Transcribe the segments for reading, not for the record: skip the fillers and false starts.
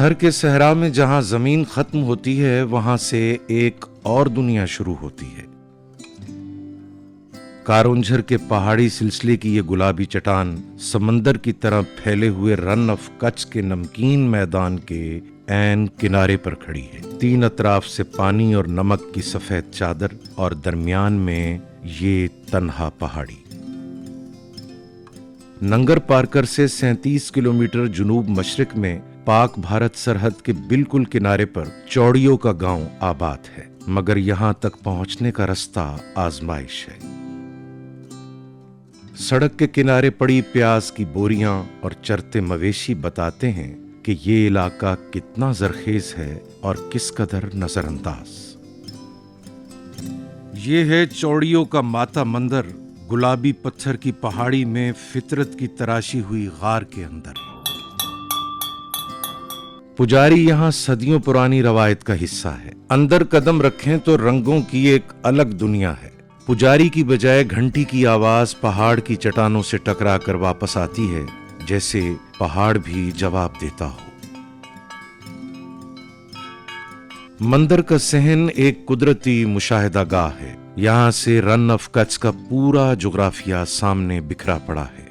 تھر کے صحرا میں جہاں زمین ختم ہوتی ہے وہاں سے ایک اور دنیا شروع ہوتی ہے۔ کارونجھر کے پہاڑی سلسلے کی یہ گلابی چٹان سمندر کی طرح پھیلے ہوئے رن آف کچھ کے نمکین میدان کے عین کنارے پر کھڑی ہے۔ تین اطراف سے پانی اور نمک کی سفید چادر اور درمیان میں یہ تنہا پہاڑی۔ ننگر پارکر سے 37 کلومیٹر جنوب مشرق میں پاک بھارت سرحد کے بالکل کنارے پر چوڑیوں کا گاؤں آباد ہے، مگر یہاں تک پہنچنے کا رستہ آزمائش ہے۔ سڑک کے کنارے پڑی پیاز کی بوریاں اور چرتے مویشی بتاتے ہیں کہ یہ علاقہ کتنا زرخیز ہے اور کس قدر نظر انداز۔ یہ ہے چوڑیوں کا ماتا مندر، گلابی پتھر کی پہاڑی میں فطرت کی تراشی ہوئی غار کے اندر۔ پجاری یہاں صدیوں پرانی روایت کا حصہ ہے۔ اندر قدم رکھیں تو رنگوں کی ایک الگ دنیا ہے۔ پجاری کی بجائے گھنٹی کی آواز پہاڑ کی چٹانوں سے ٹکرا کر واپس آتی ہے، جیسے پہاڑ بھی جواب دیتا ہو۔ مندر کا صحن ایک قدرتی مشاہدہ گاہ ہے۔ یہاں سے رن آف کچھ کا پورا جغرافیہ سامنے بکھرا پڑا ہے۔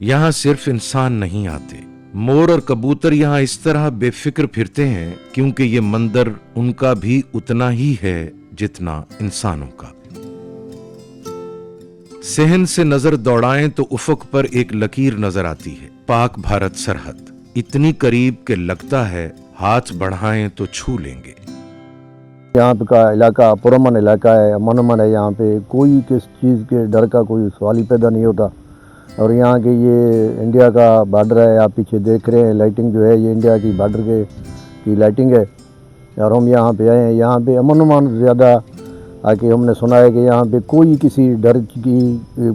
یہاں صرف انسان نہیں آتے، مور اور کبوتر یہاں اس طرح بے فکر پھرتے ہیں کیونکہ یہ مندر ان کا بھی اتنا ہی ہے جتنا انسانوں کا۔ صحن سے نظر دوڑائیں تو افق پر ایک لکیر نظر آتی ہے، پاک بھارت سرحد، اتنی قریب کہ لگتا ہے ہاتھ بڑھائیں تو چھو لیں گے۔ یہاں پہ کا علاقہ پرامن علاقہ ہے، امن ہے، یہاں پہ کوئی کس چیز کے ڈر کا کوئی سوال ہی پیدا نہیں ہوتا۔ اور یہاں کے یہ انڈیا کا بارڈر ہے، آپ پیچھے دیکھ رہے ہیں، لائٹنگ جو ہے یہ انڈیا کی بارڈر کی لائٹنگ ہے، اور ہم یہاں پہ آئے ہیں۔ یہاں پہ امن امان زیادہ آکے ہم نے سنا ہے کہ یہاں پہ کوئی کسی ڈر کی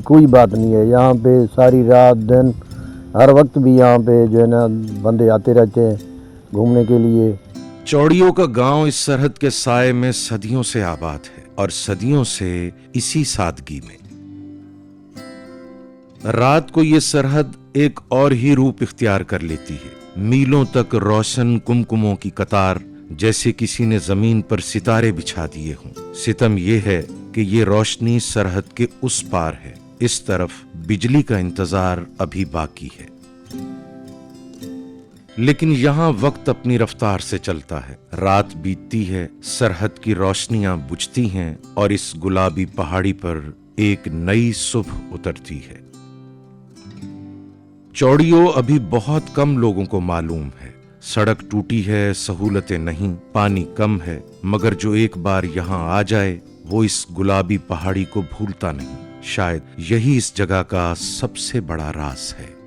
کوئی بات نہیں ہے۔ یہاں پہ ساری رات دن ہر وقت بھی یہاں پہ جو ہے نا بندے آتے رہتے ہیں گھومنے کے لیے۔ چوڑیوں کا گاؤں اس سرحد کے سائے میں صدیوں سے آباد ہے، اور صدیوں سے اسی سادگی میں۔ رات کو یہ سرحد ایک اور ہی روپ اختیار کر لیتی ہے، میلوں تک روشن کمکموں کی قطار، جیسے کسی نے زمین پر ستارے بچھا دیے ہوں۔ ستم یہ ہے کہ یہ روشنی سرحد کے اس پار ہے، اس طرف بجلی کا انتظار ابھی باقی ہے۔ لیکن یہاں وقت اپنی رفتار سے چلتا ہے، رات بیتتی ہے، سرحد کی روشنیاں بجھتی ہیں، اور اس گلابی پہاڑی پر ایک نئی صبح اترتی ہے۔ چوڑیوں ابھی بہت کم لوگوں کو معلوم ہے۔ سڑک ٹوٹی ہے، سہولتیں نہیں، پانی کم ہے، مگر جو ایک بار یہاں آ جائے وہ اس گلابی پہاڑی کو بھولتا نہیں۔ شاید یہی اس جگہ کا سب سے بڑا راز ہے۔